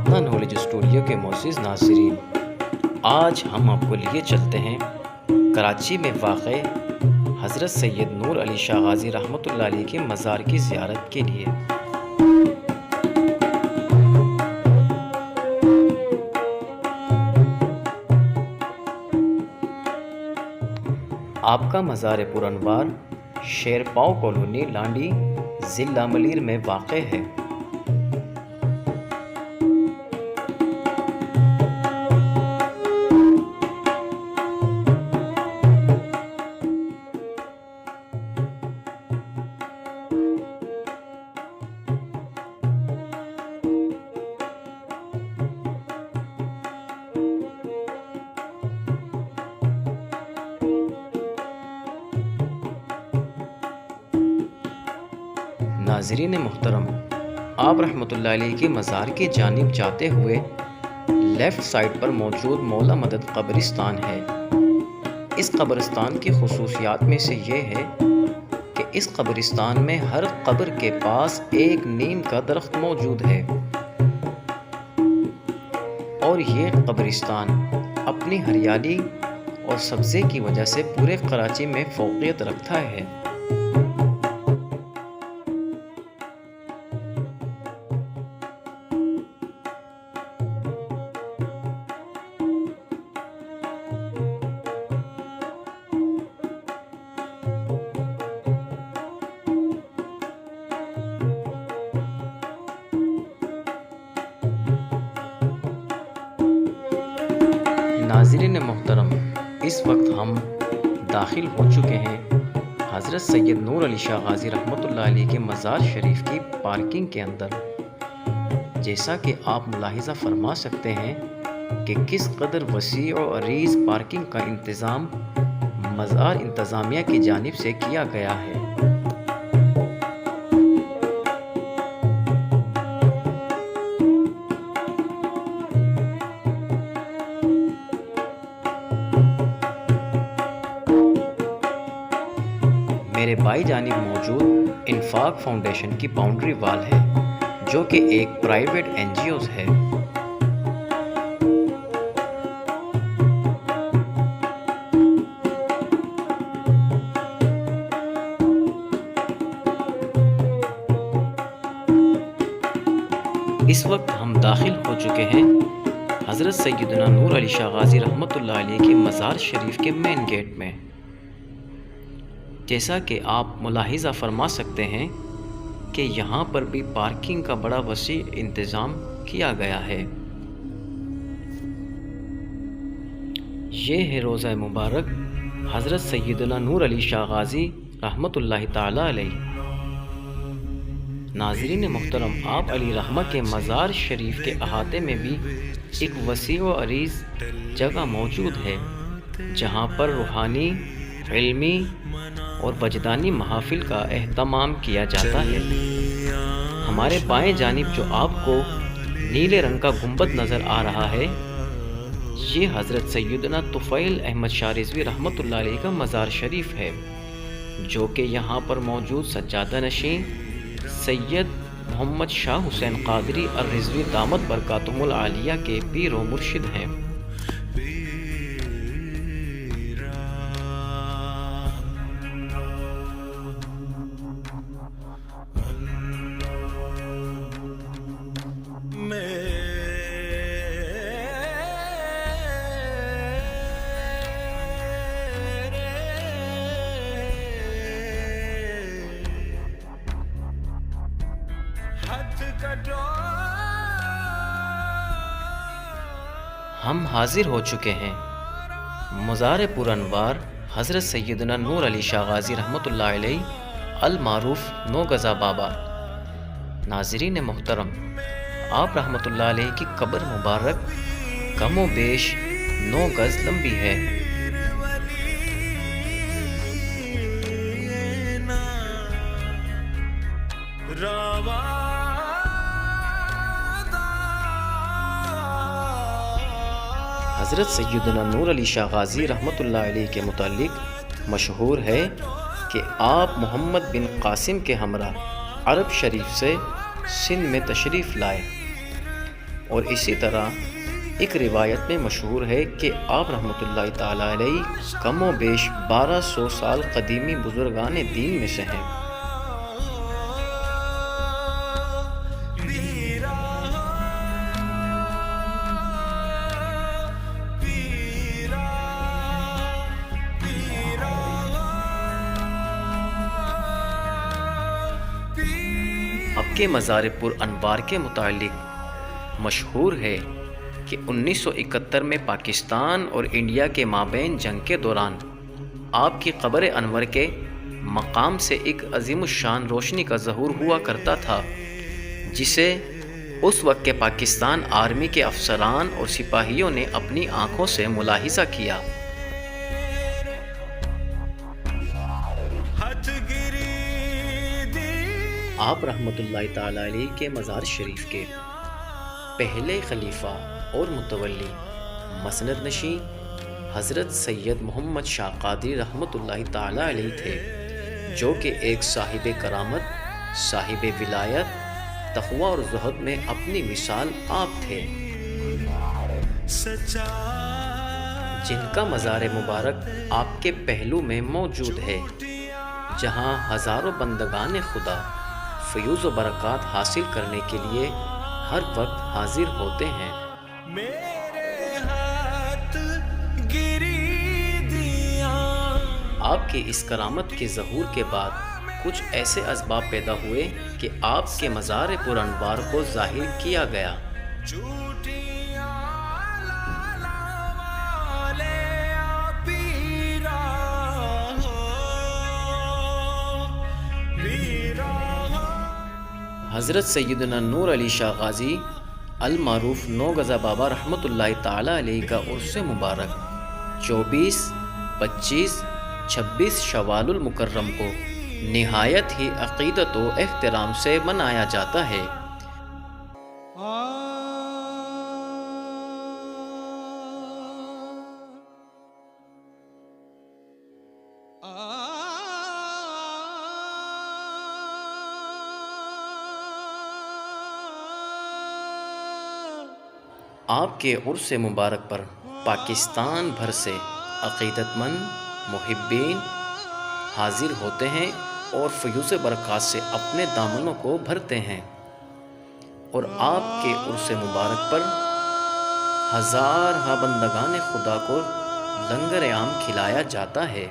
اپنا knowledge studio کے معزز ناظرین، آج ہم آپ کو لیے چلتے ہیں کراچی میں واقع حضرت سید نور علی شاہ غازی رحمۃ اللہ علیہ کے مزار کی زیارت کے لیے۔ آپ کا مزار پرانوار شیر پاؤ کالونی لانڈی ضلع ملیر میں واقع ہے۔ ناظرین محترم، آپ رحمۃ اللہ علیہ کے مزار کی جانب جاتے ہوئے لیفٹ سائڈ پر موجود مولا مدد قبرستان ہے۔ اس قبرستان کی خصوصیات میں سے یہ ہے کہ اس قبرستان میں ہر قبر کے پاس ایک نیم کا درخت موجود ہے، اور یہ قبرستان اپنی ہریالی اور سبزے کی وجہ سے پورے کراچی میں فوقیت رکھتا ہے۔ ناظرین محترم، اس وقت ہم داخل ہو چکے ہیں حضرت سید نور علی شاہ غازی رحمۃ اللہ علیہ کے مزار شریف کی پارکنگ کے اندر۔ جیسا کہ آپ ملاحظہ فرما سکتے ہیں کہ کس قدر وسیع و عریض پارکنگ کا انتظام مزار انتظامیہ کی جانب سے کیا گیا ہے۔ میرے بائیں جانب موجود انفاق فاؤنڈیشن کی باؤنڈری وال ہے، جو کہ ایک پرائیویٹ NGOs ہے۔ اس وقت ہم داخل ہو چکے ہیں حضرت سیدنا نور علی شاہ غازی رحمۃ اللہ علیہ کے مزار شریف کے مین گیٹ میں۔ جیسا کہ آپ ملاحظہ فرما سکتے ہیں کہ یہاں پر بھی پارکنگ کا بڑا وسیع انتظام کیا گیا ہے۔ یہ ہے روضہ مبارک حضرت سیدنا نور علی شاہ غازی رحمۃ اللہ تعالی علیہ۔ ناظرین محترم، آپ علی رحمہ کے مزار شریف کے احاطے میں بھی ایک وسیع و عریض جگہ موجود ہے، جہاں پر روحانی، علمی اور وجدانی محافل کا اہتمام کیا جاتا ہے۔ ہمارے بائیں جانب جو آپ کو نیلے رنگ کا گنبد نظر آ رہا ہے، یہ حضرت سیدنا طفیل احمد شاہ رضوی رحمۃ اللہ علیہ کا مزار شریف ہے، جو کہ یہاں پر موجود سجادہ نشین سید محمد شاہ حسین قادری الرضوی دامت برکاتہم العالیہ کے پیر و مرشد ہیں۔ ہم حاضر ہو چکے ہیں مزار پرانوار حضرت سیدنا نور علی شاہ غازی رحمۃ اللہ علیہ المعروف 9 گزا بابا۔ ناظرین محترم، آپ رحمۃ اللہ علیہ کی قبر مبارک کم و بیش 9 گز لمبی ہے۔ حضرت سیدنا نور علی شاہ غازی رحمۃ اللہ علیہ کے متعلق مشہور ہے کہ آپ محمد بن قاسم کے ہمراہ عرب شریف سے سندھ میں تشریف لائے اور اسی طرح ایک روایت میں مشہور ہے کہ آپ رحمۃ اللہ تعالیٰ علیہ کم و بیش 1200 سال قدیمی بزرگان دین میں سے ہیں۔ آپ کے مزار پر انوار کے متعلق مشہور ہے کہ 1971 میں پاکستان اور انڈیا کے مابین جنگ کے دوران آپ کی قبر انور کے مقام سے ایک عظیم الشان روشنی کا ظہور ہوا کرتا تھا، جسے اس وقت کے پاکستان آرمی کے افسران اور سپاہیوں نے اپنی آنکھوں سے ملاحظہ کیا۔ آپ رحمۃ اللہ تعالیٰ علیہ کے مزار شریف کے پہلے خلیفہ اور متولی مسند نشین حضرت سید محمد شاہ قادری رحمۃ اللہ تعالیٰ علیہ تھے، جو کہ ایک صاحب کرامت، صاحب ولایت، تقوی اور زہد میں اپنی مثال آپ تھے، جن کا مزار مبارک آپ کے پہلو میں موجود ہے، جہاں ہزاروں بندگان خدا فیوز و برکات حاصل کرنے کے لیے ہر وقت حاضر ہوتے ہیں۔ آپ کے اس کرامت کے ظہور کے بعد کچھ ایسے اسباب پیدا ہوئے کہ آپ کے مزار پر انوار کو ظاہر کیا گیا۔ حضرت سیدنا نور علی شاہ غازی المعروف 9 گزا بابا رحمۃ اللہ تعالیٰ علیہ کا عرس مبارک 24، 25، 26 شوال المکرم کو نہایت ہی عقیدت و احترام سے منایا جاتا ہے۔ آپ کے عرس مبارک پر پاکستان بھر سے عقیدت مند محبین حاضر ہوتے ہیں اور فیوز برکات سے اپنے دامنوں کو بھرتے ہیں، اور آپ کے عرس مبارک پر ہزارہ بندگان خدا کو لنگر عام کھلایا جاتا ہے۔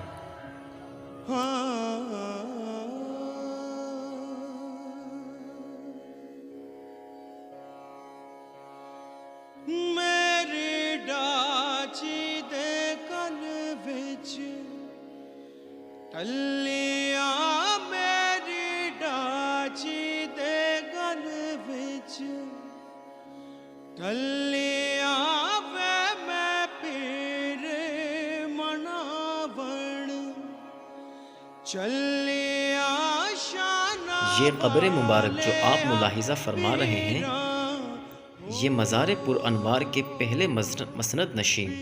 ਟੱਲਿਆ ਮੇਰੀ ਡਾਚੀ ਦੇ ਗਲ ਵਿੱਚ, ਟੱਲਿਆ ਵੇ ਮੈਂ ਪੀਰ ਮਨਾਵਣ ਚੱਲਿਆ ਸ਼ਾਨਾ۔ یہ قبر مبارک جو آپ ملاحظہ فرما رہے ہیں، یہ مزار پر انوار کے پہلے مسند نشین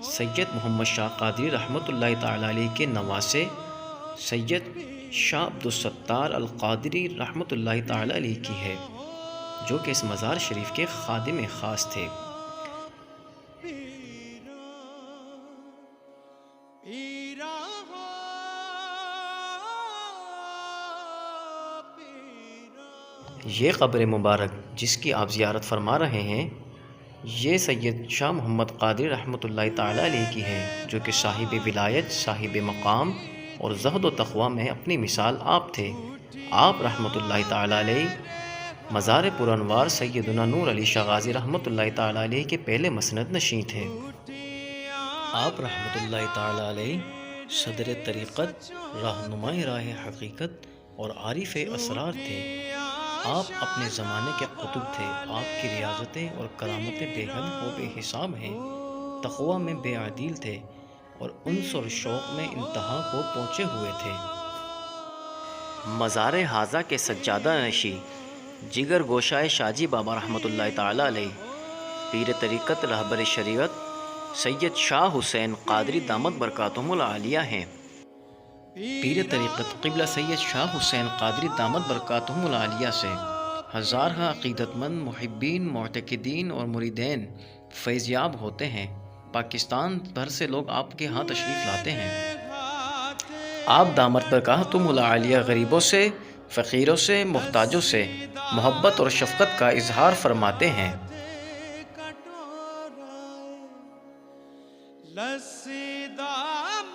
سید محمد شاہ قادری رحمۃ اللہ تعالیٰ علیہ کے نواسے سید شاہ عبدالستار القادری رحمۃ اللہ تعالیٰ علیہ کی ہے، جو کہ اس مزار شریف کے خادم خاص تھے۔ یہ قبر مبارک جس کی آپ زیارت فرما رہے ہیں، یہ سید شاہ محمد قادری رحمۃ اللہ تعالیٰ علیہ کی ہے، جو کہ صاحب ولایت، صاحب مقام اور زہد و تقوی میں اپنی مثال آپ تھے۔ آپ رحمۃ اللہ تعالیٰ علیہ مزار پر انوار سیدنا نور علی شاہ غازی رحمۃ اللہ تعالیٰ علیہ کے پہلے مسند نشین تھے۔ آپ رحمۃ اللہ تعالیٰ علیہ صدر طریقت، رہنمائے راہ حقیقت اور عارف اسرار تھے۔ آپ اپنے زمانے کے قطب تھے۔ آپ کی ریاضتیں اور کرامتیں بے حد و بے حساب ہیں۔ تقوی میں بے عدیل تھے اور انس اور شوق میں انتہا کو پہنچے ہوئے تھے۔ مزار حاضہ کے سجادہ نشی جگر گوشائے شاجی بابا رحمۃ اللہ تعالیٰ علیہ پیر طریقت رہبر شریعت سید شاہ حسین قادری دامت برکاتہم العالیہ ہیں۔ پیر طریقت قبلہ سید شاہ حسین قادری دامت برکاتہم العالیہ سے ہزارہ عقیدت مند محبین، معتقدین اور مریدین فیض یاب ہوتے ہیں۔ پاکستان بھر سے لوگ آپ کے ہاں تشریف لاتے ہیں۔ آپ دامت برکاتہم العالیہ غریبوں سے، فقیروں سے، محتاجوں سے محبت اور شفقت کا اظہار فرماتے ہیں۔ لسیدہ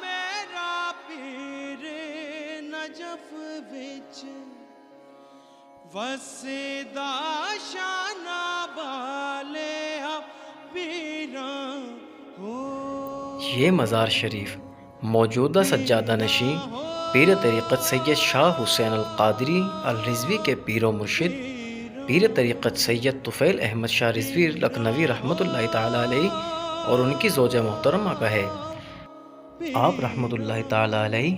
میرا پیر نجف وچ وسیدہ شانہ والے پیراں ہو۔ یہ مزار شریف موجودہ سجادہ نشین پیر طریقت سید شاہ حسین القادری الرضوی کے پیر و مرشد پیر طریقت سید طفیل احمد شاہ رضوی لکھنوی رحمۃ اللہ تعالیٰ علیہ اور ان کی زوجہ محترمہ کا ہے۔ آپ رحمۃ اللہ تعالیٰ علیہ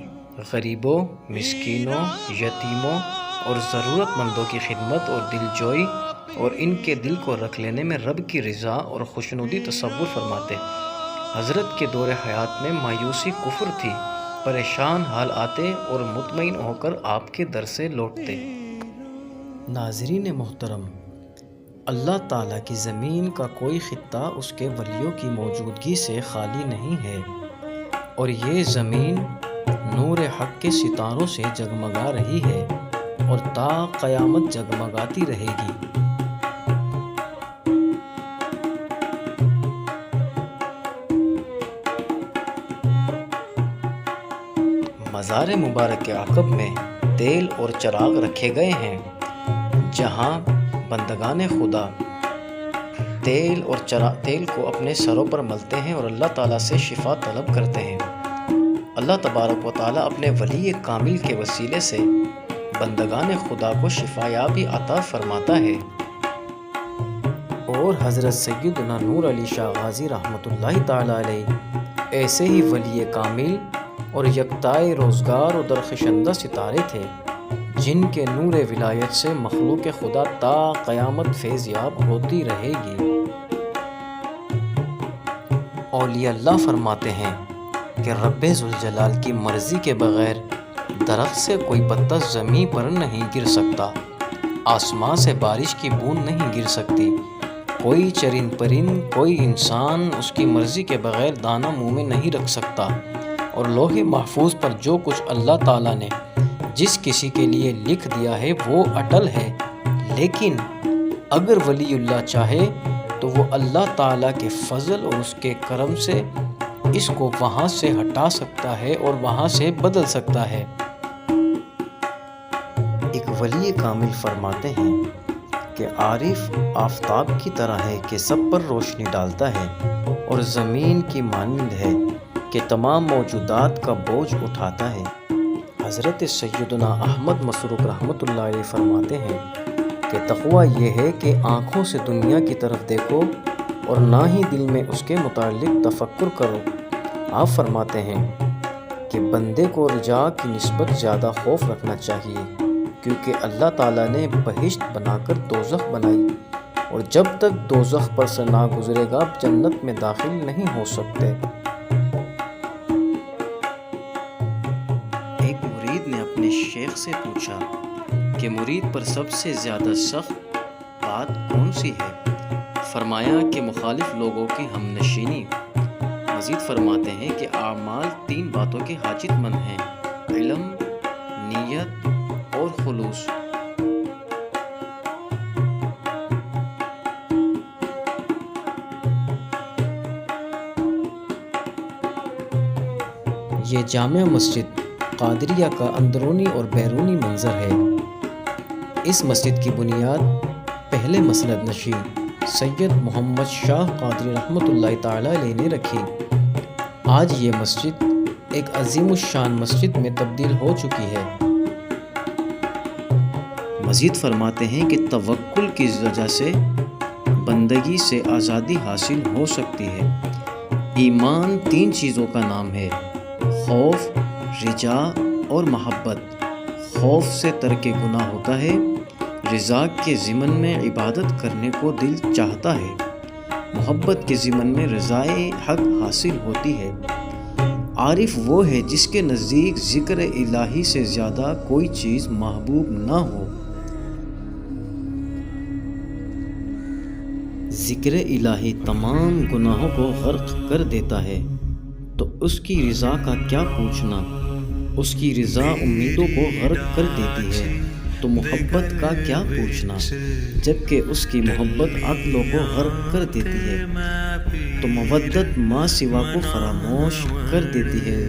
غریبوں، مسکینوں، یتیموں اور ضرورت مندوں کی خدمت اور دل جوئی اور ان کے دل کو رکھ لینے میں رب کی رضا اور خوشنودی تصور فرماتے۔ حضرت کے دور حیات میں مایوسی کفر تھی، پریشان حال آتے اور مطمئن ہو کر آپ کے در سے لوٹتے۔ ناظرین محترم، اللہ تعالیٰ کی زمین کا کوئی خطہ اس کے ولیوں کی موجودگی سے خالی نہیں ہے، اور یہ زمین نور حق کے ستاروں سے جگمگا رہی ہے اور تا قیامت جگمگاتی رہے گی۔ مزار مبارک کے عقب میں تیل اور چراغ رکھے گئے ہیں، جہاں بندگان خدا تیل کو اپنے سروں پر ملتے ہیں اور اللہ تعالیٰ سے شفا طلب کرتے ہیں۔ اللہ تبارک و تعالیٰ اپنے ولی کامل کے وسیلے سے بندگان خدا کو شفا یابی عطا فرماتا ہے۔ اور حضرت سیدنا نور علی شاہ غازی رحمۃ اللہ تعالیٰ علیہ ایسے ہی ولی کامل اور یکتائے روزگار و درخشندہ ستارے تھے، جن کے نور ولایت سے مخلوق خدا تا قیامت فیض یاب ہوتی رہے گی۔ اولیاء اللہ فرماتے ہیں کہ رب ذوالجلال کی مرضی کے بغیر درخت سے کوئی پتا زمین پر نہیں گر سکتا، آسمان سے بارش کی بوند نہیں گر سکتی، کوئی چرند پرند، کوئی انسان اس کی مرضی کے بغیر دانہ منہ میں نہیں رکھ سکتا، اور لوح محفوظ پر جو کچھ اللہ تعالیٰ نے جس کسی کے لیے لکھ دیا ہے وہ اٹل ہے، لیکن اگر ولی اللہ چاہے تو وہ اللہ تعالیٰ کے فضل اور اس کے کرم سے اس کو وہاں سے ہٹا سکتا ہے اور وہاں سے بدل سکتا ہے۔ ایک ولی کامل فرماتے ہیں کہ عارف آفتاب کی طرح ہے کہ سب پر روشنی ڈالتا ہے، اور زمین کی مانند ہے کہ تمام موجودات کا بوجھ اٹھاتا ہے۔ حضرت سیدنا احمد مسروق رحمۃ اللہ علیہ فرماتے ہیں کہ تقویٰ یہ ہے کہ آنکھوں سے دنیا کی طرف دیکھو اور نہ ہی دل میں اس کے متعلق تفکر کرو۔ آپ فرماتے ہیں کہ بندے کو رجا کی نسبت زیادہ خوف رکھنا چاہیے، کیونکہ اللہ تعالیٰ نے بہشت بنا کر دوزخ بنائی، اور جب تک دوزخ پر سے نہ گزرے گا جنت میں داخل نہیں ہو سکتے۔ ایک مرید نے اپنے شیخ سے پوچھا کہ مرید پر سب سے زیادہ سخت بات کون سی ہے؟ فرمایا کہ مخالف لوگوں کی ہم نشینی۔ مزید فرماتے ہیں کہ اعمال 3 باتوں کے حاجت مند ہیں: علم، نیت اور خلوص۔ یہ جامع مسجد قادریہ کا اندرونی اور بیرونی منظر ہے۔ اس مسجد کی بنیاد پہلے مسند نشین سید محمد شاہ قادری رحمۃ اللہ تعالیٰ علیہ نے رکھی۔ آج یہ مسجد ایک عظیم الشان مسجد میں تبدیل ہو چکی ہے۔ مزید فرماتے ہیں کہ توکل کی وجہ سے بندگی سے آزادی حاصل ہو سکتی ہے۔ ایمان 3 چیزوں کا نام ہے: خوف، رجا اور محبت۔ خوف سے ترک گناہ ہوتا ہے، رضا کے ضمن میں عبادت کرنے کو دل چاہتا ہے، محبت کے ضمن میں رضائے حق حاصل ہوتی ہے۔ عارف وہ ہے جس کے نزدیک ذکر الہی سے زیادہ کوئی چیز محبوب نہ ہو۔ ذکر الہی تمام گناہوں کو غرق کر دیتا ہے، تو اس کی رضا کا کیا پوچھنا؟ اس کی رضا امیدوں کو غرق کر دیتی ہے، تو محبت کا کیا پوچھنا؟ جبکہ اس کی محبت عقلوں کو غرق کر دیتی ہے، تو مودت ما سوا کو فراموش کر دیتی ہے۔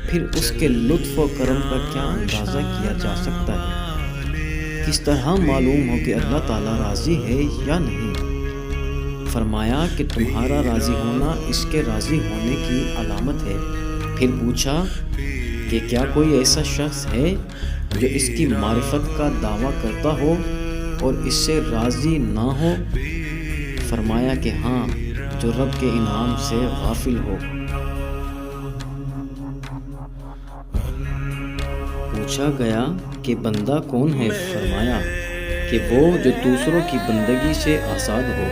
پھر اس کے لطف و کرم کا کیا اندازہ کیا جا سکتا ہے؟ کس طرح معلوم ہو کہ اللہ تعالیٰ راضی ہے یا نہیں؟ فرمایا کہ تمہارا راضی ہونا اس کے راضی ہونے کی علامت ہے۔ پھر پوچھا کہ کیا کوئی ایسا شخص ہے جو اس کی معرفت کا دعویٰ کرتا ہو اور اس سے راضی نہ ہو؟ فرمایا کہ ہاں، جو رب کے انعام سے غافل ہو۔ پوچھا گیا کہ بندہ کون ہے؟ فرمایا کہ وہ جو دوسروں کی بندگی سے آزاد ہو۔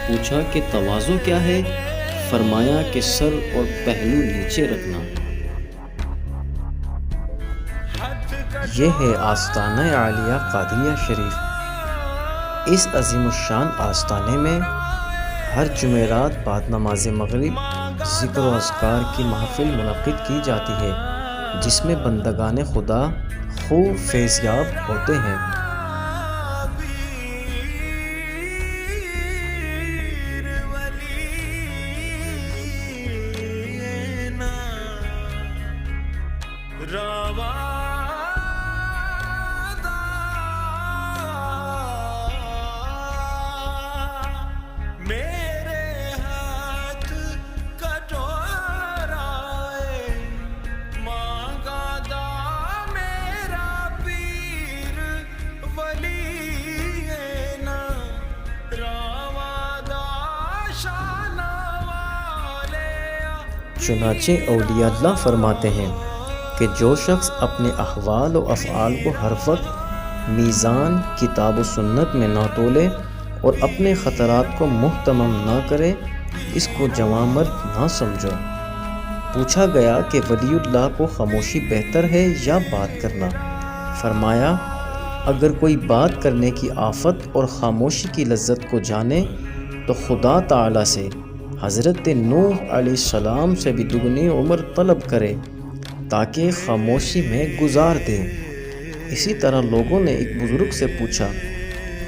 پوچھا کہ تواضع کیا ہے؟ فرمایا کہ سر اور پہلو نیچے رکھنا۔ یہ ہے آستانہ عالیہ قادریہ شریف۔ اس عظیم الشان آستانے میں ہر جمعرات بعد نماز مغرب ذکر و اذکار کی محفل منعقد کی جاتی ہے، جس میں بندگان خدا خوب فیضیاب ہوتے ہیں۔ چنانچہ اولیاء اللہ فرماتے ہیں کہ جو شخص اپنے احوال و افعال کو ہر وقت میزان کتاب و سنت میں نہ تولے اور اپنے خطرات کو محتمم نہ کرے، اس کو جواں مرد نہ سمجھو۔ پوچھا گیا کہ ولی اللہ کو خاموشی بہتر ہے یا بات کرنا؟ فرمایا اگر کوئی بات کرنے کی آفت اور خاموشی کی لذت کو جانے تو خدا تعالیٰ سے حضرت نوح علیہ السلام سے بھی دگنی عمر طلب کرے تاکہ خاموشی میں گزار دے۔ اسی طرح لوگوں نے ایک بزرگ سے پوچھا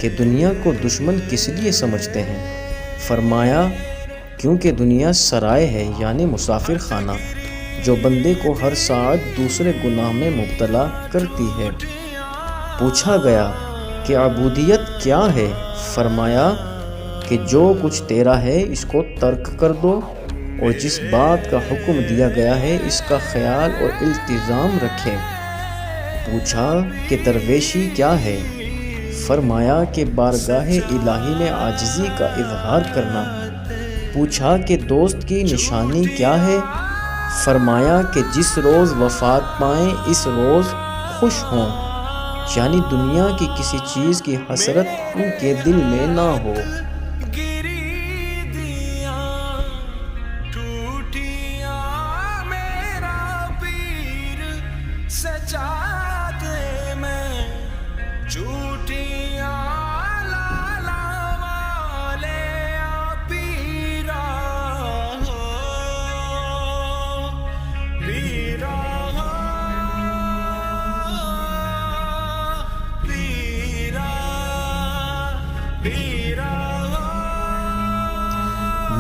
کہ دنیا کو دشمن کس لیے سمجھتے ہیں؟ فرمایا کیونکہ دنیا سرائے ہے، یعنی مسافر خانہ، جو بندے کو ہر ساعت دوسرے گناہ میں مبتلا کرتی ہے۔ پوچھا گیا کہ عبودیت کیا ہے؟ فرمایا کہ جو کچھ تیرا ہے اس کو ترک کر دو اور جس بات کا حکم دیا گیا ہے اس کا خیال اور التزام رکھے۔ پوچھا کہ درویشی کیا ہے؟ فرمایا کہ بارگاہ الہی میں عاجزی کا اظہار کرنا۔ پوچھا کہ دوست کی نشانی کیا ہے؟ فرمایا کہ جس روز وفات پائیں اس روز خوش ہوں، یعنی دنیا کی کسی چیز کی حسرت ان کے دل میں نہ ہو۔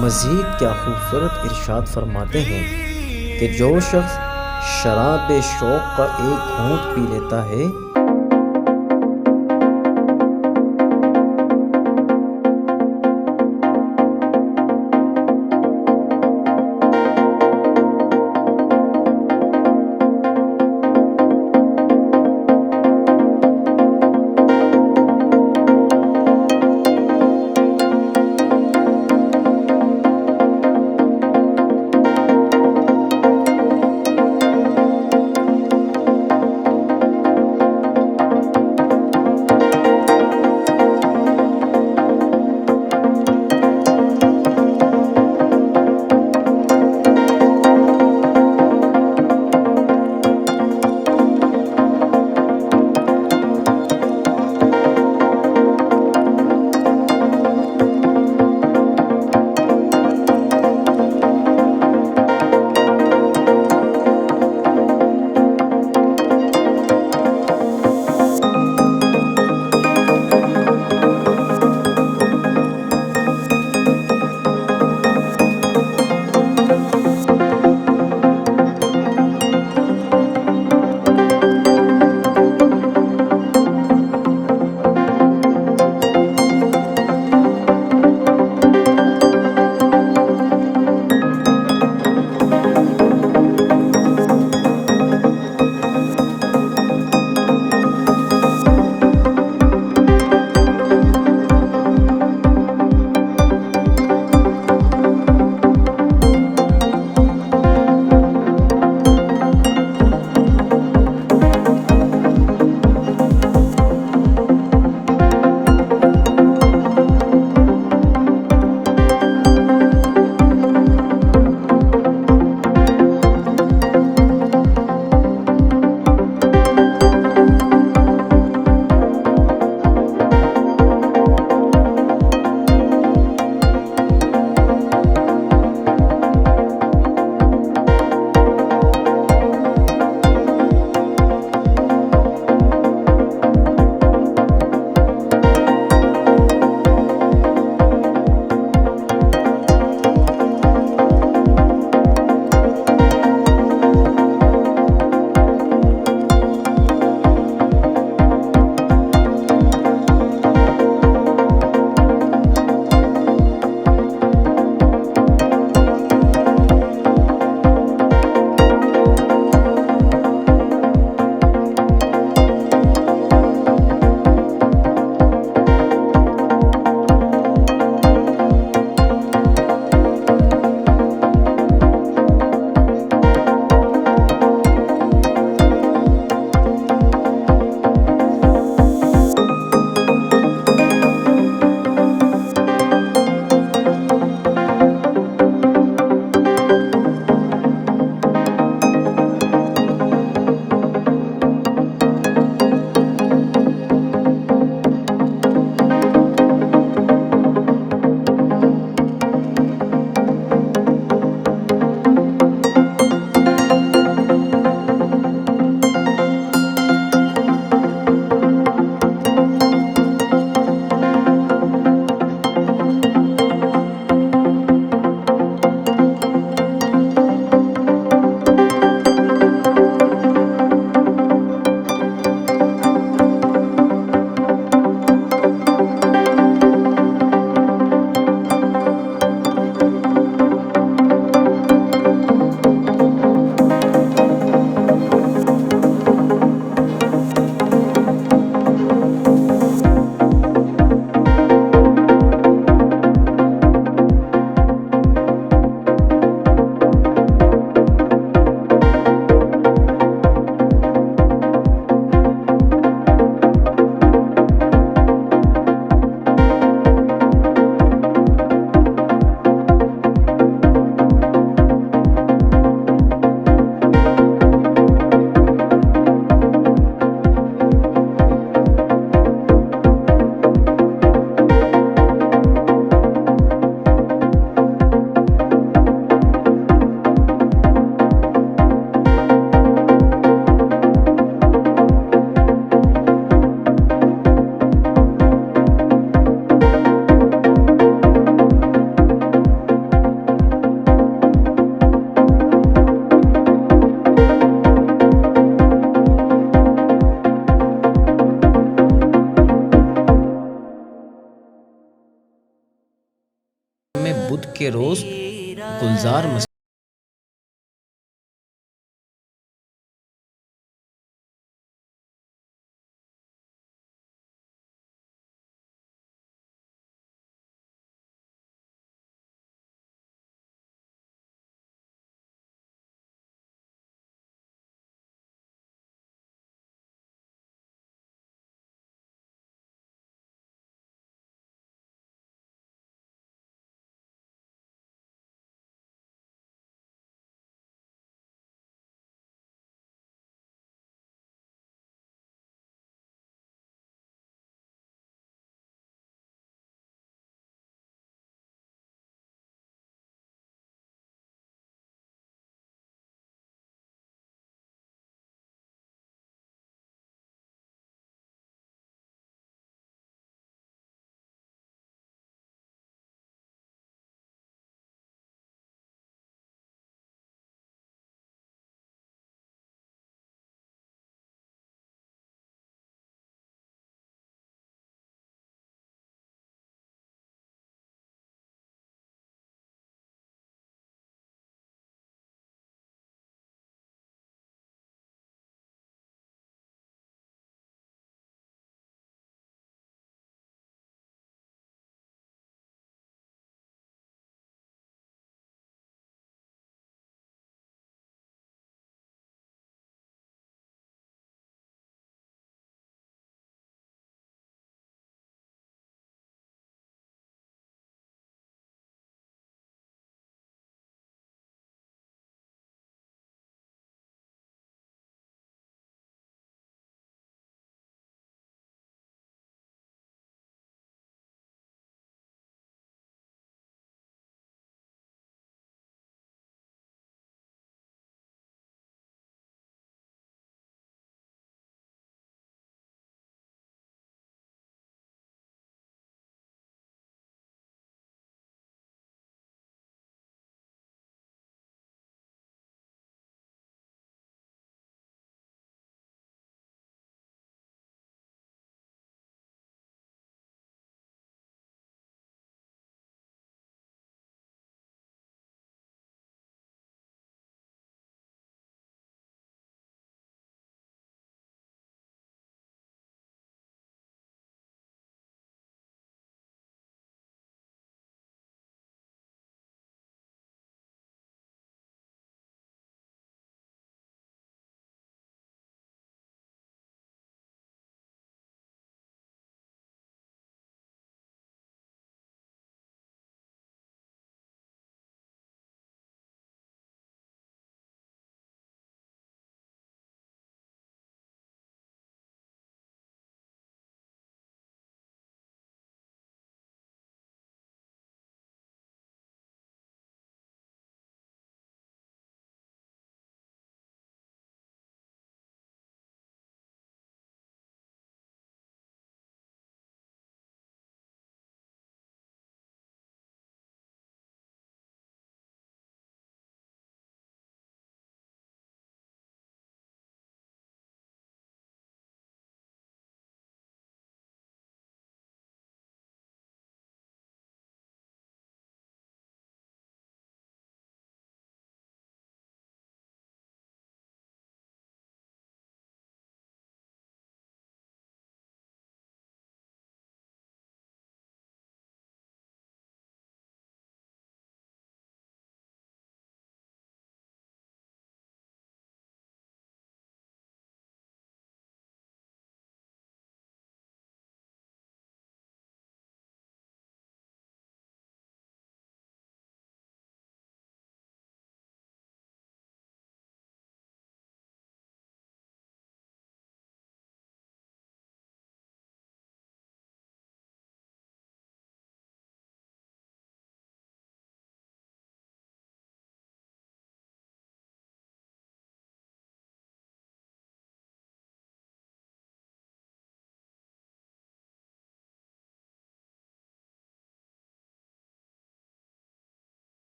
مزید کیا خوبصورت ارشاد فرماتے ہیں کہ جو شخص شراب شوق کا ایک گھونٹ پی لیتا ہے بدھ کے روز گلزار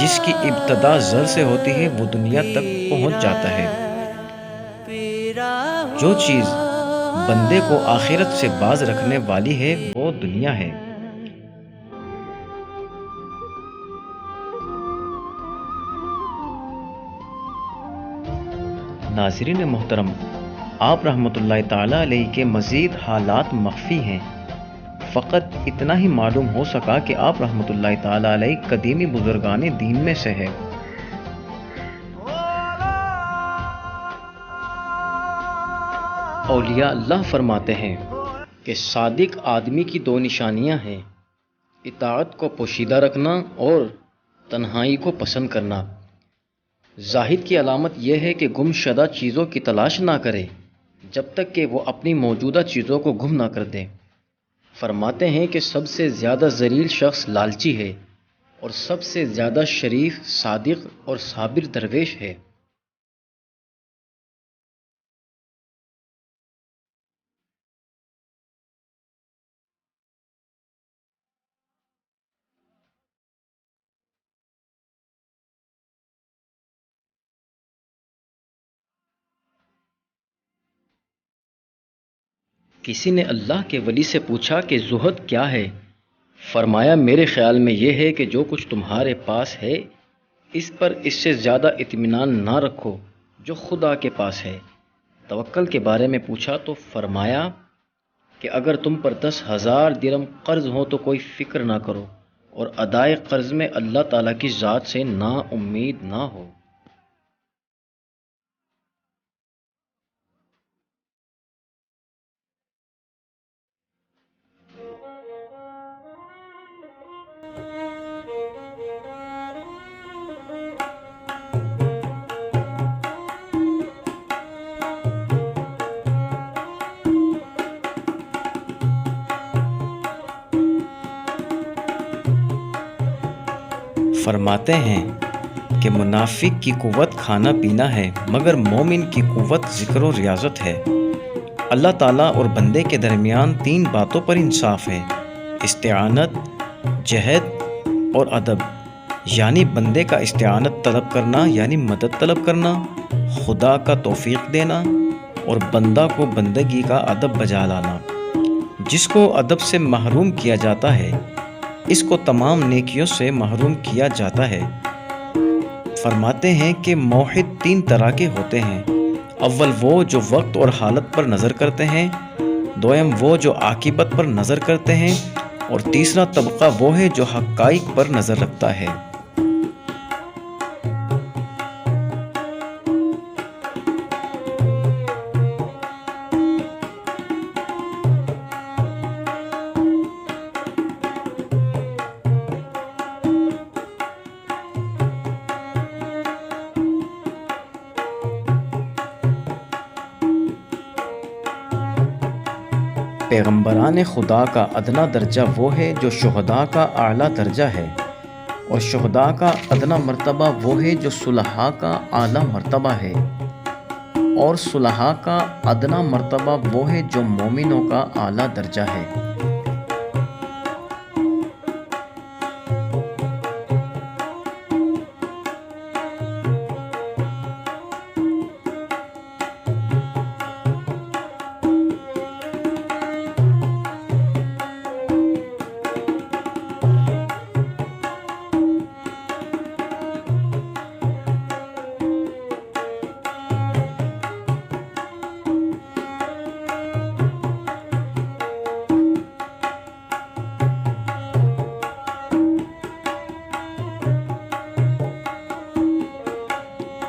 جس کی ابتدا زر سے ہوتی ہے وہ دنیا تک پہنچ جاتا ہے۔ جو چیز بندے کو آخرت سے باز رکھنے والی ہے وہ دنیا ہے۔ ناظرین محترم، آپ رحمۃ اللہ تعالیٰ علیہ کے مزید حالات مخفی ہیں۔ فقط اتنا ہی معلوم ہو سکا کہ آپ رحمۃ اللہ تعالیٰ علیہ قدیمی بزرگان دین میں سے ہے۔ اولیاء اللہ فرماتے ہیں کہ صادق آدمی کی دو نشانیاں ہیں: اطاعت کو پوشیدہ رکھنا اور تنہائی کو پسند کرنا۔ زاہد کی علامت یہ ہے کہ گم شدہ چیزوں کی تلاش نہ کرے جب تک کہ وہ اپنی موجودہ چیزوں کو گم نہ کر دے۔ فرماتے ہیں کہ سب سے زیادہ ذلیل شخص لالچی ہے اور سب سے زیادہ شریف، صادق اور صابر درویش ہے۔ کسی نے اللہ کے ولی سے پوچھا کہ زہد کیا ہے؟ فرمایا میرے خیال میں یہ ہے کہ جو کچھ تمہارے پاس ہے اس پر اس سے زیادہ اطمینان نہ رکھو جو خدا کے پاس ہے۔ توکل کے بارے میں پوچھا تو فرمایا کہ اگر تم پر 10,000 درہم قرض ہو تو کوئی فکر نہ کرو اور ادائے قرض میں اللہ تعالیٰ کی ذات سے نا امید نہ ہو۔ فرماتے ہیں کہ منافق کی قوت کھانا پینا ہے مگر مومن کی قوت ذکر و ریاضت ہے۔ اللہ تعالیٰ اور بندے کے درمیان 3 باتوں پر انصاف ہے: استعانت، جہد اور ادب، یعنی بندے کا استعانت طلب کرنا یعنی مدد طلب کرنا، خدا کا توفیق دینا، اور بندہ کو بندگی کا ادب بجا لانا۔ جس کو ادب سے محروم کیا جاتا ہے اس کو تمام نیکیوں سے محروم کیا جاتا ہے۔ فرماتے ہیں کہ موحد 3 طرح کے ہوتے ہیں: اول وہ جو وقت اور حالت پر نظر کرتے ہیں، دوم وہ جو عاقبت پر نظر کرتے ہیں، اور تیسرا طبقہ وہ ہے جو حقائق پر نظر رکھتا ہے۔ پیغمبران خدا کا ادنا درجہ وہ ہے جو شہداء کا اعلیٰ درجہ ہے، اور شہداء کا ادنا مرتبہ وہ ہے جو صلحاء کا اعلیٰ مرتبہ ہے، اور صلحاء کا ادنا مرتبہ وہ ہے جو مومنوں کا اعلیٰ درجہ ہے۔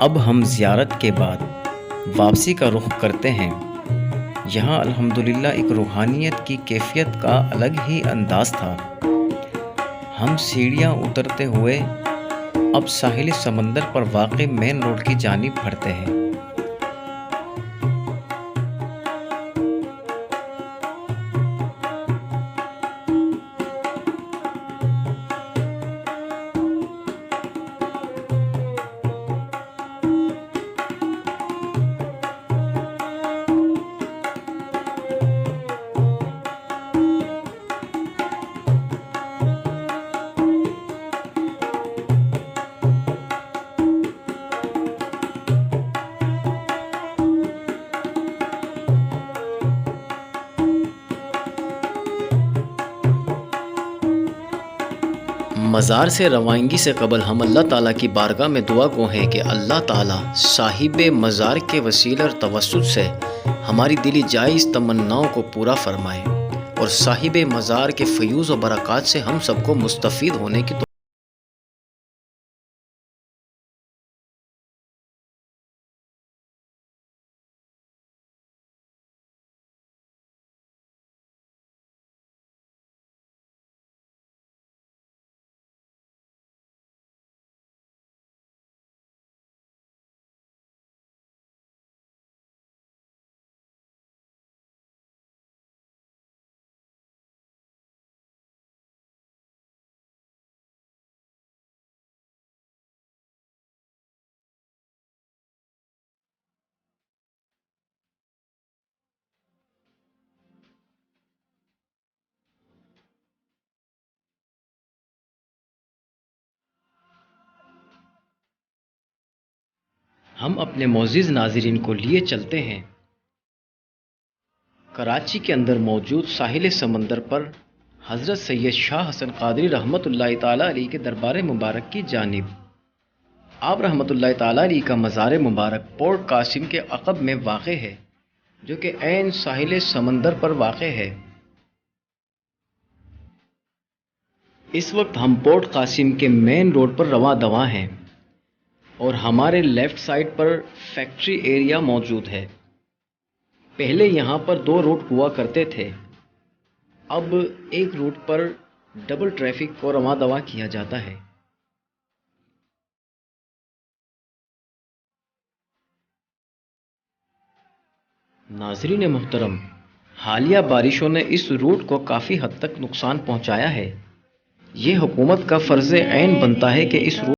اب ہم زیارت کے بعد واپسی کا رخ کرتے ہیں۔ یہاں الحمدللہ ایک روحانیت کی کیفیت کا الگ ہی انداز تھا۔ ہم سیڑھیاں اترتے ہوئے اب ساحل سمندر پر واقع مین روڈ کی جانب بڑھتے ہیں۔ مزار سے روانگی سے قبل ہم اللہ تعالیٰ کی بارگاہ میں دعا گو ہیں کہ اللہ تعالیٰ صاحب مزار کے وسیلہ اور توسط سے ہماری دلی جائز تمناؤں کو پورا فرمائے اور صاحب مزار کے فیوز و برکات سے ہم سب کو مستفید ہونے کی ہم اپنے معزز ناظرین کو لیے چلتے ہیں کراچی کے اندر موجود ساحل سمندر پر حضرت سید شاہ حسن قادری رحمۃ اللہ تعالیٰ علیہ کے دربار مبارک کی جانب۔ آپ رحمۃ اللہ تعالیٰ علیہ کا مزار مبارک پورٹ قاسم کے عقب میں واقع ہے، جو کہ عین ساحل سمندر پر واقع ہے۔ اس وقت ہم پورٹ قاسم کے مین روڈ پر رواں دواں ہیں اور ہمارے لیفٹ سائڈ پر فیکٹری ایریا موجود ہے۔ پہلے یہاں پر 2 روٹ ہوا کرتے تھے، اب ایک روٹ پر ڈبل ٹریفک کو رواں دواں کیا جاتا ہے۔ ناظرین محترم، حالیہ بارشوں نے اس روٹ کو کافی حد تک نقصان پہنچایا ہے۔ یہ حکومت کا فرض عین بنتا ہے کہ اس روٹ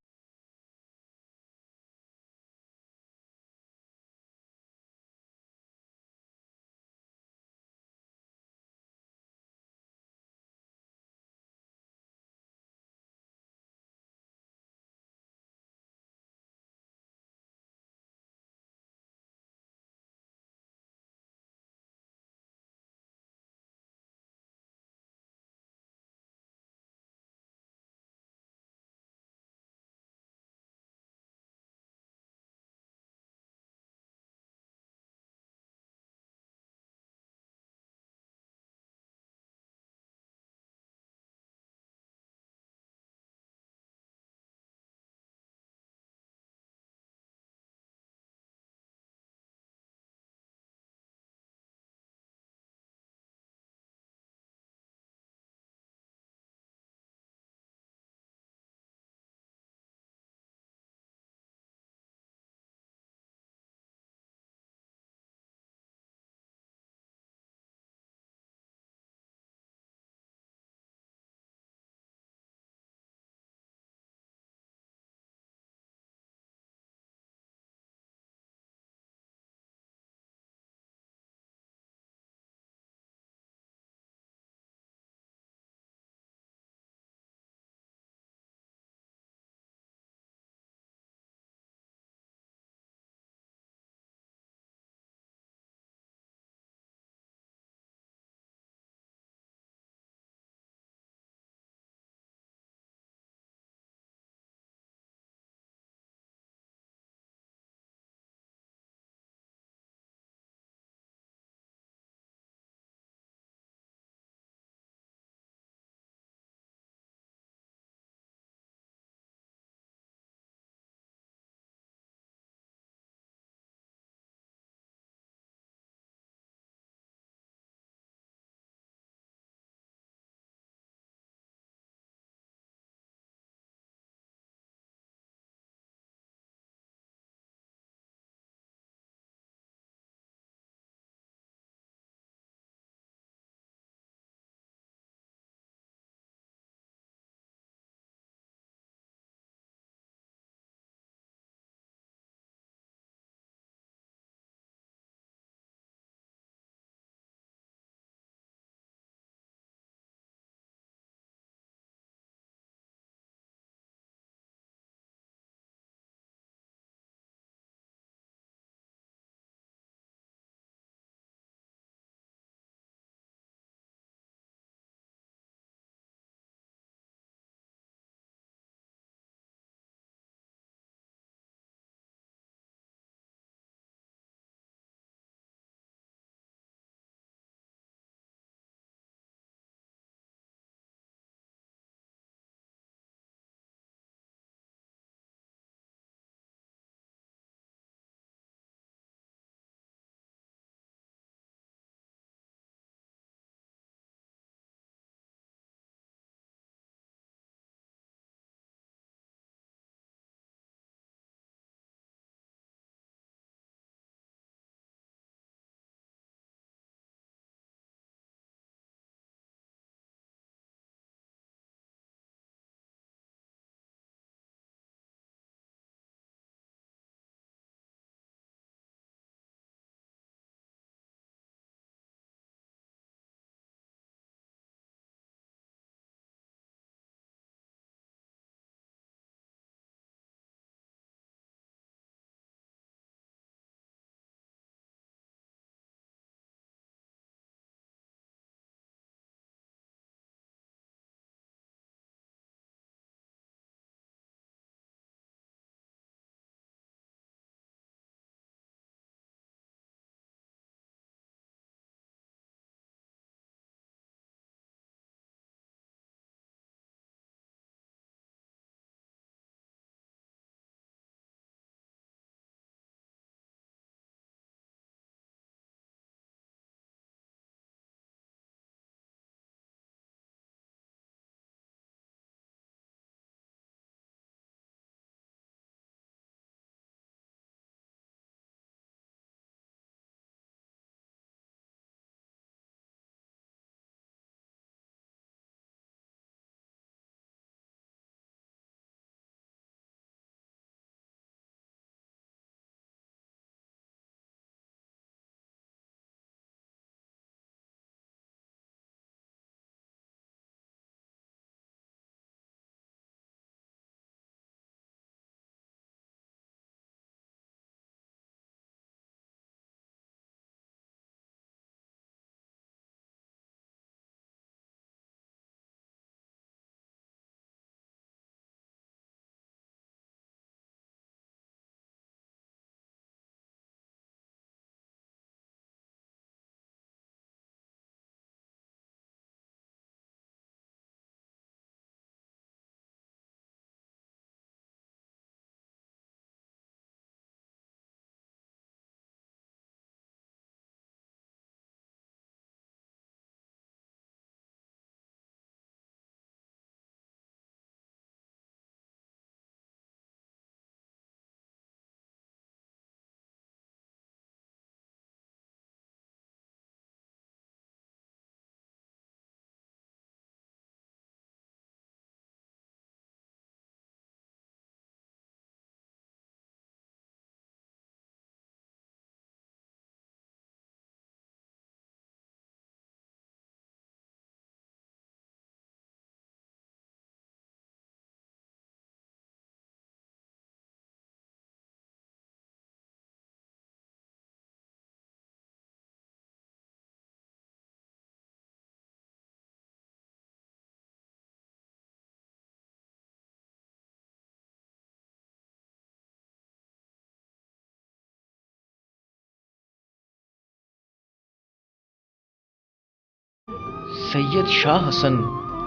سید شاہ حسن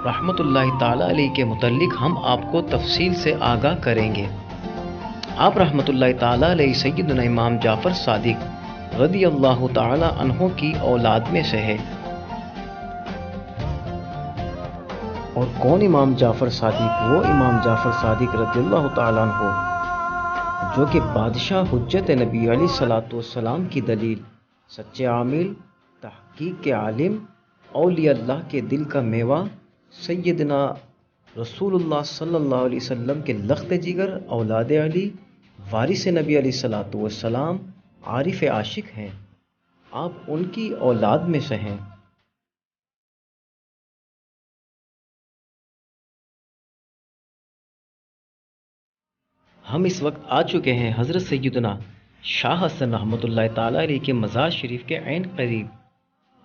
رحمۃ اللہ تعالی علیہ کے متعلق ہم آپ کو تفصیل سے آگاہ کریں گے۔ آپ رحمۃ اللہ تعالی علیہ سیدنا امام جعفر صادق رضی اللہ تعالی عنہ کی اولاد میں سے ہے۔ اور کون امام جعفر صادق؟ وہ امام جعفر صادق رضی اللہ تعالی عنہ جو کہ بادشاہ حجت نبی علیہ الصلوۃ والسلام کی دلیل، سچے عامل، تحقیق کے عالم، اولیاء اللہ کے دل کا میوہ، سیدنا رسول اللہ صلی اللہ علیہ وسلم کے لخت جگر، اولاد علی، وارث نبی علیہ الصلوۃ والسلام، عارف عاشق ہیں۔ آپ ان کی اولاد میں سے ہیں۔ ہم اس وقت آ چکے ہیں حضرت سیدنا شاہ حسن رحمۃ اللہ تعالی علیہ کے مزار شریف کے عین قریب۔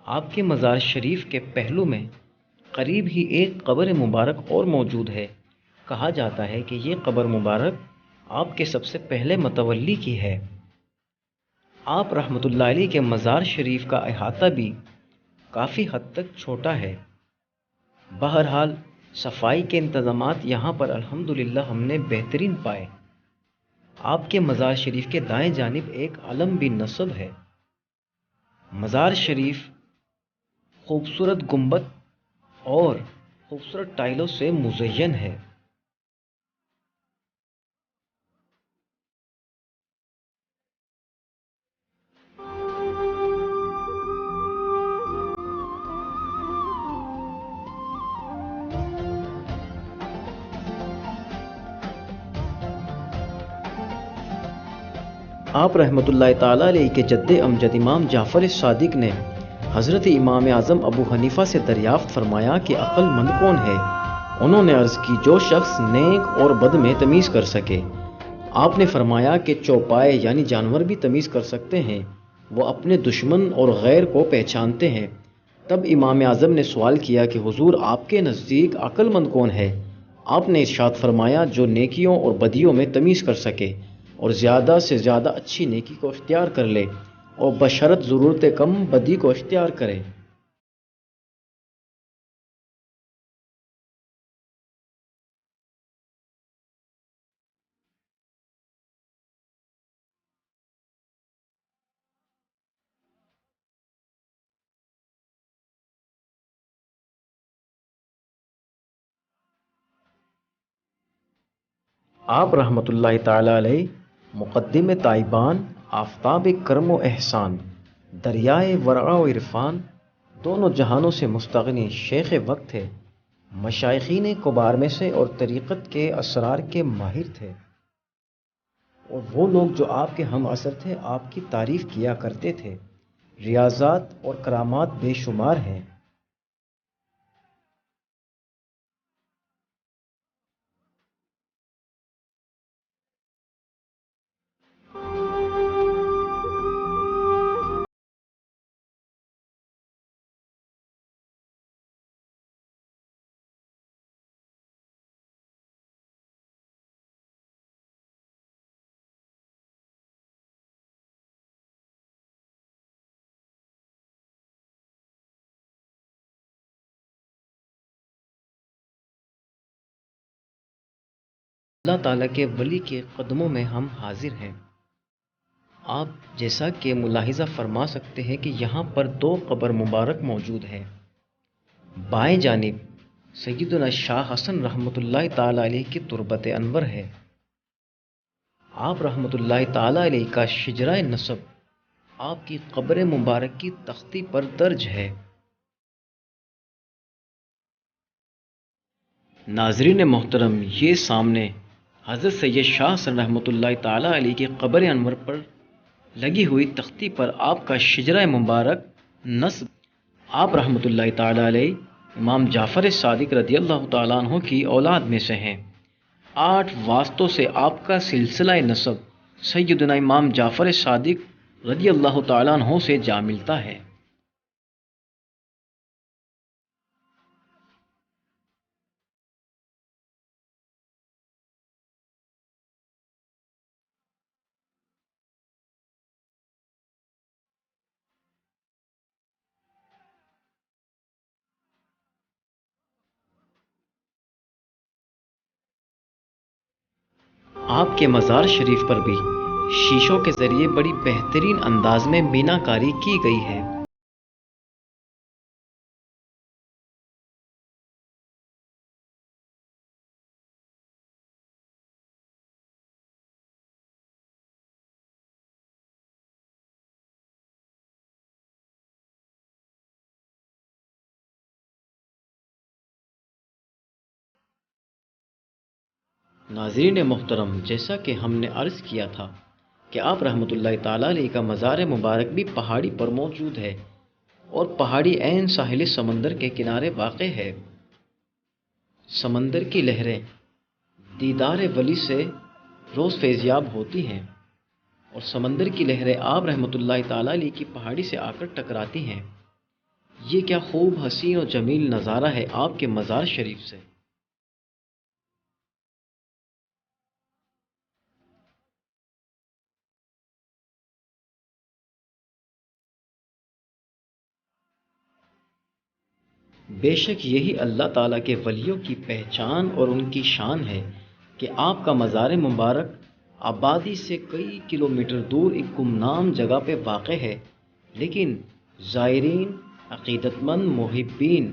آپ کے مزار شریف کے پہلو میں قریب ہی ایک قبر مبارک اور موجود ہے۔ کہا جاتا ہے کہ یہ قبر مبارک آپ کے سب سے پہلے متولی کی ہے۔ آپ رحمۃ اللہ علیہ کے مزار شریف کا احاطہ بھی کافی حد تک چھوٹا ہے۔ بہرحال صفائی کے انتظامات یہاں پر الحمدللہ ہم نے بہترین پائے۔ آپ کے مزار شریف کے دائیں جانب ایک علم بھی نصب ہے۔ مزار شریف خوبصورت گنبد اور خوبصورت ٹائلوں سے مزین ہے۔ آپ رحمۃ اللہ تعالی علیہ کے جد امجد امام جعفر صادق نے حضرت امام اعظم ابو حنیفہ سے دریافت فرمایا کہ عقل مند کون ہے؟ انہوں نے عرض کی جو شخص نیک اور بد میں تمیز کر سکے۔ آپ نے فرمایا کہ چوپائے یعنی جانور بھی تمیز کر سکتے ہیں، وہ اپنے دشمن اور غیر کو پہچانتے ہیں۔ تب امام اعظم نے سوال کیا کہ حضور آپ کے نزدیک عقل مند کون ہے؟ آپ نے ارشاد فرمایا جو نیکیوں اور بدیوں میں تمیز کر سکے اور زیادہ سے زیادہ اچھی نیکی کو اختیار کر لے اور بشرط ضرورت کم بدی کو اختیار کرے۔ آپ رحمۃ اللہ تعالی علیہ مقدم تائبان، آفتاب کرم و احسان، دریائے ورع و عرفان، دونوں جہانوں سے مستغنی شیخ وقت تھے، مشائخین کبار میں سے اور طریقت کے اسرار کے ماہر تھے۔ اور وہ لوگ جو آپ کے ہم عصر تھے آپ کی تعریف کیا کرتے تھے۔ ریاضات اور کرامات بے شمار ہیں۔ اللہ تعالیٰ کے ولی کے قدموں میں ہم حاضر ہیں۔ آپ جیسا کہ ملاحظہ فرما سکتے ہیں کہ یہاں پر دو قبر مبارک موجود ہیں۔ بائیں جانب سیدنا شاہ حسن رحمۃ اللہ تعالی علیہ کی تربت انور ہے۔ آپ رحمۃ اللہ تعالی علیہ کا شجرہ نسب آپ کی قبر مبارک کی تختی پر درج ہے۔ ناظرین محترم، یہ سامنے حضرت سید شاہ حسن رحمۃ اللہ تعالی علیہ کی قبر انور پر لگی ہوئی تختی پر آپ کا شجرہ مبارک نصب آپ رحمۃ اللہ تعالی علیہ امام جعفر صادق رضی اللہ تعالیٰ عنہ کی اولاد میں سے ہیں۔ 8 واسطوں سے آپ کا سلسلہ نسب سیدنا امام جعفر صادق رضی اللہ تعالیٰ عنہ سے جا ملتا ہے۔ آپ کے مزار شریف پر بھی شیشوں کے ذریعے بڑی بہترین انداز میں مینا کاری کی گئی ہے۔ ناظرین محترم، جیسا کہ ہم نے عرض کیا تھا کہ آپ رحمۃ اللہ تعالیٰ علیہ کا مزار مبارک بھی پہاڑی پر موجود ہے اور پہاڑی عین ساحل سمندر کے کنارے واقع ہے۔ سمندر کی لہریں دیدار ولی سے روز فیضیاب ہوتی ہیں اور سمندر کی لہریں آپ رحمۃ اللہ تعالیٰ علیہ کی پہاڑی سے آ کر ٹکراتی ہیں۔ یہ کیا خوب حسین اور جمیل نظارہ ہے آپ کے مزار شریف سے۔ بے شک یہی اللہ تعالیٰ کے ولیوں کی پہچان اور ان کی شان ہے کہ آپ کا مزار مبارک آبادی سے کئی کلومیٹر دور ایک گمنام جگہ پہ واقع ہے، لیکن زائرین، عقیدت مند محبین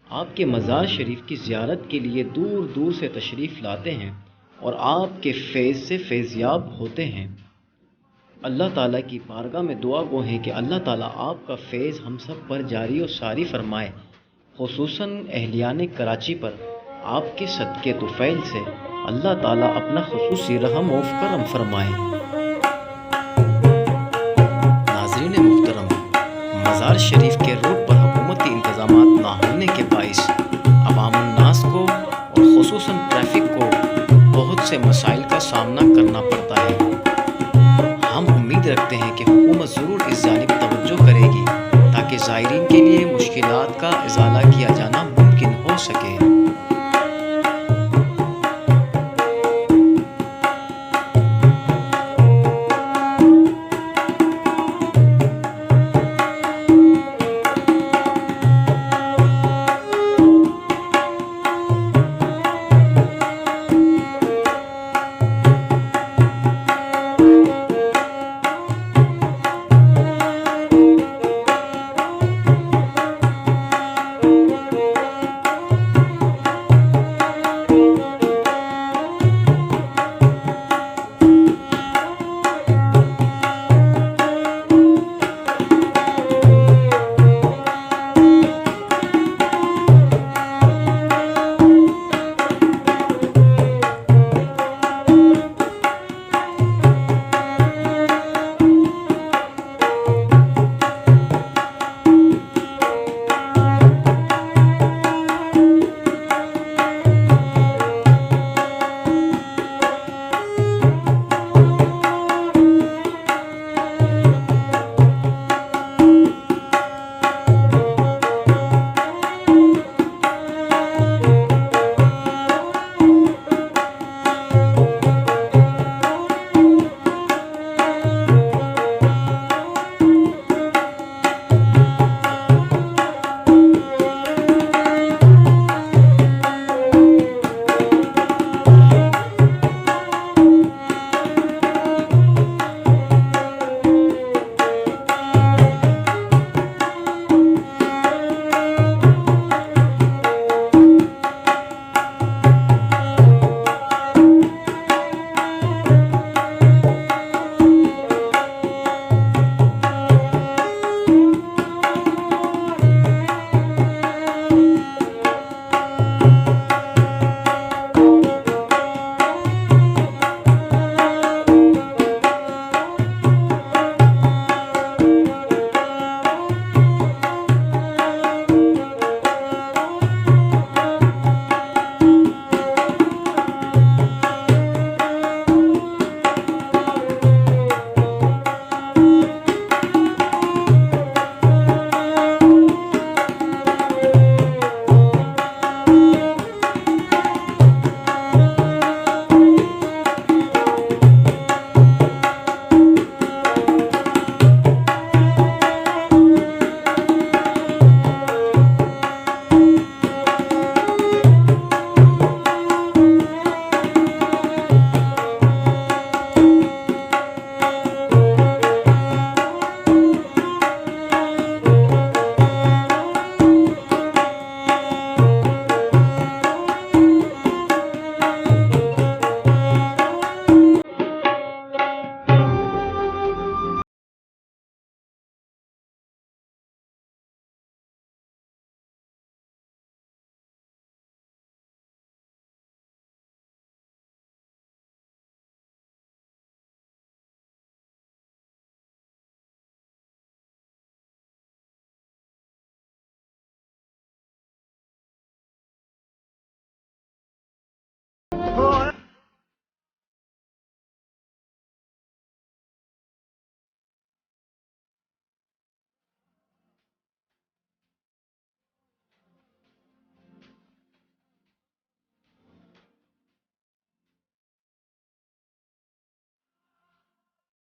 آپ کے مزار شریف کی زیارت کے لیے دور دور سے تشریف لاتے ہیں اور آپ کے فیض سے فیضیاب ہوتے ہیں۔ اللہ تعالیٰ کی بارگاہ میں دعا گو ہیں کہ اللہ تعالیٰ آپ کا فیض ہم سب پر جاری و ساری فرمائے، خصوصاً اہلیان کراچی پر آپ کے صدقے طفیل سے اللہ تعالیٰ اپنا خصوصی رحم و کرم فرمائے۔ ناظرین محترم، مزار شریف کے روٹ پر حکومتی انتظامات نہ ہونے کے باعث عوام الناس کو اور خصوصاً ٹریفک کو بہت سے مسائل کا سامنا کرنا پڑتا ہے۔ ہم امید رکھتے ہیں کہ حکومت ضرور اس جانب توجہ کرے گی تاکہ زائرین کے لیے مشکلات کا ازالہ کیا جانا ممکن ہو سکے۔